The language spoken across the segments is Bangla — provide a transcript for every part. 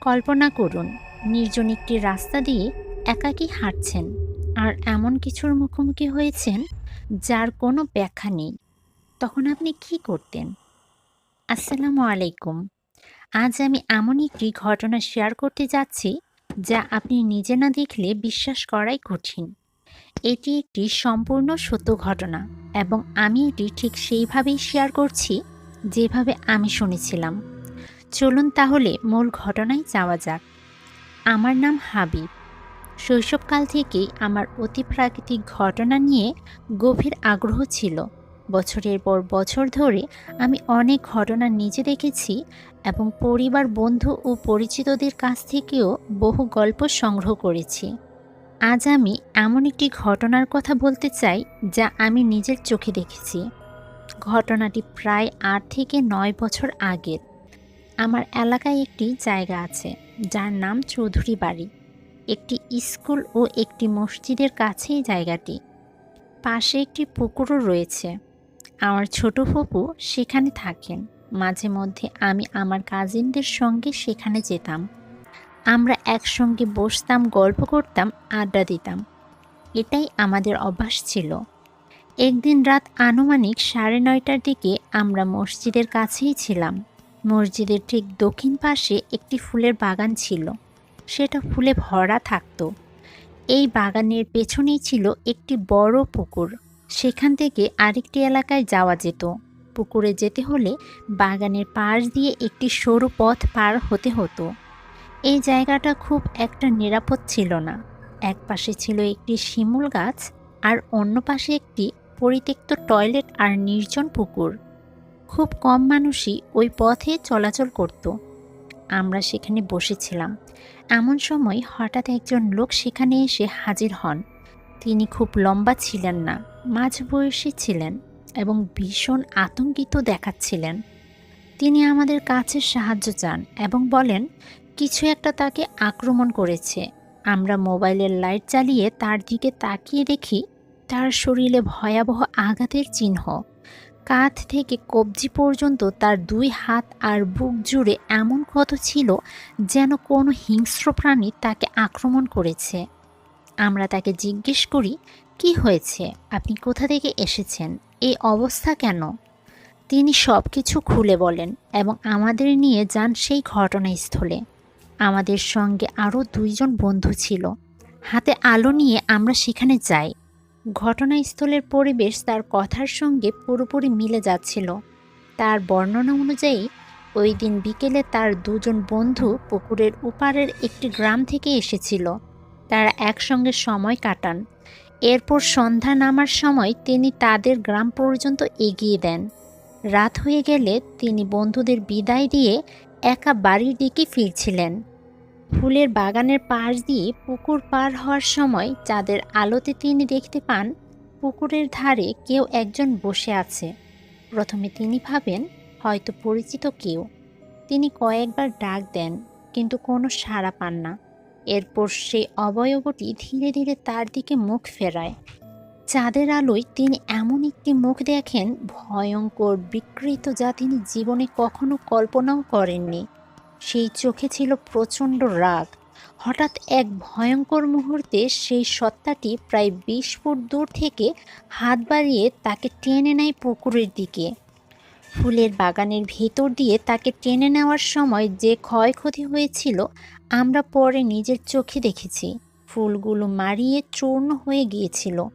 কল্পনা করুন, নির্জন একটি রাস্তা দিয়ে একাকী হাঁটছেন আর এমন কিছুর মুখোমুখি হয়েছেন যার কোনো ব্যাখ্যা নেই। তখন আপনি কি করতেন? আসসালামু আলাইকুম। আজ আমি এমন একটি ঘটনা শেয়ার করতে যাচ্ছি যা আপনি নিজে না দেখলে বিশ্বাস করাই কঠিন। এটি একটি সম্পূর্ণ সত্য ঘটনা এবং আমি এটি ঠিক সেইভাবেই শেয়ার করছি যেভাবে আমি শুনেছিলাম। চলুন তাহলে মূল ঘটনায় যাওয়া যাক। আমার নাম হাবিব। শৈশবকাল থেকেই আমার অতিপ্রাকৃতিক ঘটনা নিয়ে গভীর আগ্রহ ছিল। বছরের পর বছর ধরে আমি অনেক ঘটনা নিজে দেখেছি এবং পরিবার, বন্ধু ও পরিচিতদের কাছ থেকেও বহু গল্প সংগ্রহ করেছি। আজ আমি এমন একটি ঘটনার কথা বলতে চাই যা আমি নিজের চোখে দেখেছি। ঘটনাটি প্রায় ৮ থেকে ৯ বছর আগের। আমার এলাকায় একটি জায়গা আছে যার নাম চৌধুরী বাড়ি। একটি স্কুল ও একটি মসজিদের কাছেই জায়গাটি। পাশে একটি পুকুরও রয়েছে। আমার ছোট ফুপু সেখানে থাকেন। মাঝে মধ্যে আমি আমার কাজিনদের সঙ্গে সেখানে যেতাম। আমরা একসঙ্গে বসতাম, গল্প করতাম, আড্ডা দিতাম। এটাই আমাদের অভ্যাস ছিল। একদিন রাত আনুমানিক ৯:৩০টার দিকে আমরা মসজিদের কাছেই ছিলাম। মসজিদের ঠিক দক্ষিণ পাশে একটি ফুলের বাগান ছিল। সেটা ফুলে ভরা থাকত। এই বাগানের পেছনেই ছিল একটি বড় পুকুর। সেখান থেকে আরেকটি এলাকায় যাওয়া যেত। পুকুরে যেতে হলে বাগানের পাশ দিয়ে একটি সরু পথ পার হতে হতো। এই জায়গাটা খুব একটা নিরাপদ ছিল না। এক পাশে ছিল একটি শিমুল গাছ আর অন্য পাশে একটি পরিত্যক্ত টয়লেট আর নির্জন পুকুর। খুব কম মানুষই ওই পথে চলাচল করত। আমরা সেখানে বসেছিলাম। এমন সময় হঠাৎ একজন লোক সেখানে এসে হাজির হন। তিনি খুব লম্বা ছিলেন না, মাঝবয়সী ছিলেন এবং ভীষণ আতঙ্কিত দেখাচ্ছিলেন। তিনি আমাদের কাছে সাহায্য চান এবং বলেন কিছু একটা তাকে আক্রমণ করেছে। আমরা মোবাইলের লাইট জ্বালিয়ে তার দিকে তাকিয়ে দেখি তার শরীরে ভয়াবহ আঘাতের চিহ্ন। কাঁধ থেকে কবজি পর্যন্ত তার ২ হাত আর বুক জুড়ে এমন ক্ষত ছিল যেন কোনো হিংস্র প্রাণী তাকে আক্রমণ করেছে। আমরা তাকে জিজ্ঞেস করি, "কি হয়েছে? আপনি কোথা থেকে এসেছেন? এই অবস্থা কেন?" তিনি সবকিছু খুলে বলেন এবং আমাদের নিয়ে যান সেই ঘটনাস্থলে। আমাদের সঙ্গে আরও ২ জন বন্ধু ছিল। হাতে আলো নিয়ে আমরা সেখানে যাই। ঘটনাস্থলের পরিবেশ তার কথার সঙ্গে পুরোপুরি মিলে যাচ্ছিল। তার বর্ণনা অনুযায়ী ওই দিন বিকেলে তার ২ জন বন্ধু পুকুরের ওপারের একটি গ্রাম থেকে এসেছিল। তারা একসঙ্গে সময় কাটান। এরপর সন্ধ্যা নামার সময় তিনি তাদের গ্রাম পর্যন্ত এগিয়ে দেন। রাত হয়ে গেলে তিনি বন্ধুদের বিদায় দিয়ে একা বাড়ির দিকে ফিরছিলেন। ফুলের বাগানের পাশ দিয়ে পুকুর পার হওয়ার সময় চাঁদের আলোতে তিনি দেখতে পান পুকুরের ধারে কেউ একজন বসে আছে। প্রথমে তিনি ভাবেন হয়তো পরিচিত কেউ। তিনি কয়েকবার ডাক দেন কিন্তু কোনো সাড়া পান না। এরপর সেই অবয়বটি ধীরে ধীরে তার দিকে মুখ ফেরায়। চাঁদের আলোয় তিনি এমন একটি মুখ দেখেন, ভয়ঙ্কর, বিকৃত, যা তিনি জীবনে কখনো কল্পনাও করেননি। সেই চোখে ছিল প্রচণ্ড রাগ। হঠাৎ এক ভয়ঙ্কর মুহূর্তে সেই সত্তাটি প্রায় ২০ ফুট দূর থেকে হাত বাড়িয়ে তাকে টেনে নেয় পুকুরের দিকে। ফুলের বাগানের ভেতর দিয়ে তাকে টেনে নেওয়ার সময় যে ক্ষয়ক্ষতি হয়েছিল আমরা পরে নিজের চোখে দেখেছি। ফুলগুলো মারিয়ে চূর্ণ হয়ে গিয়েছিল।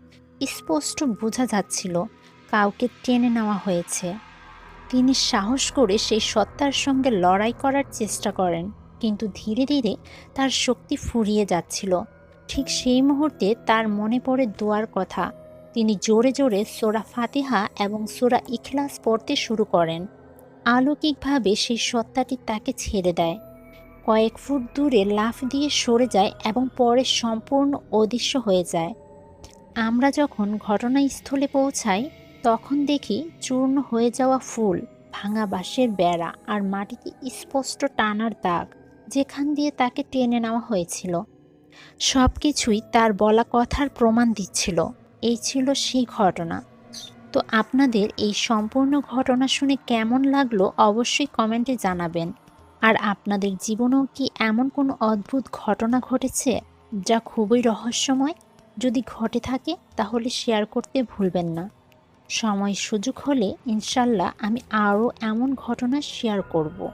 স্পষ্ট বোঝা যাচ্ছিল কাউকে টেনে নেওয়া হয়েছে। তিনি সাহস করে সেই সত্তার সঙ্গে লড়াই করার চেষ্টা করেন, কিন্তু ধীরে ধীরে তার শক্তি ফুরিয়ে যাচ্ছিল। ঠিক সেই মুহূর্তে তার মনে পড়ে দোয়ার কথা। তিনি জোরে জোরে সূরা ফাতিহা এবং সূরা ইখলাস পড়তে শুরু করেন। অলৌকিকভাবে সেই সত্তাটি তাকে ছেড়ে দেয়, কয়েক ফুট দূরে লাফ দিয়ে সরে যায় এবং পরে সম্পূর্ণ অদৃশ্য হয়ে যায়। আমরা যখন ঘটনাস্থলে পৌঁছাই তখন দেখি চূর্ণ হয়ে যাওয়া ফুল, ভাঙা বাঁশের বেড়া আর মাটিতে স্পষ্ট টানার দাগ, যেখান দিয়ে তাকে টেনে নেওয়া হয়েছিল। সব কিছুই তার বলা কথার প্রমাণ দিচ্ছিল। এই ছিল সেই ঘটনা। তো আপনাদের এই সম্পূর্ণ ঘটনা শুনে কেমন লাগলো অবশ্যই কমেন্টে জানাবেন। আর আপনাদের জীবনেও কি এমন কোনো অদ্ভুত ঘটনা ঘটেছে যা খুবই রহস্যময়? যদি ঘটে থাকে তাহলে শেয়ার করতে ভুলবেন না। সময় সুযোগ হলে ইনশাল্লাহ আমি আরও এমন ঘটনা শেয়ার করব।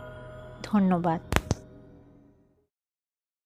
ধন্যবাদ।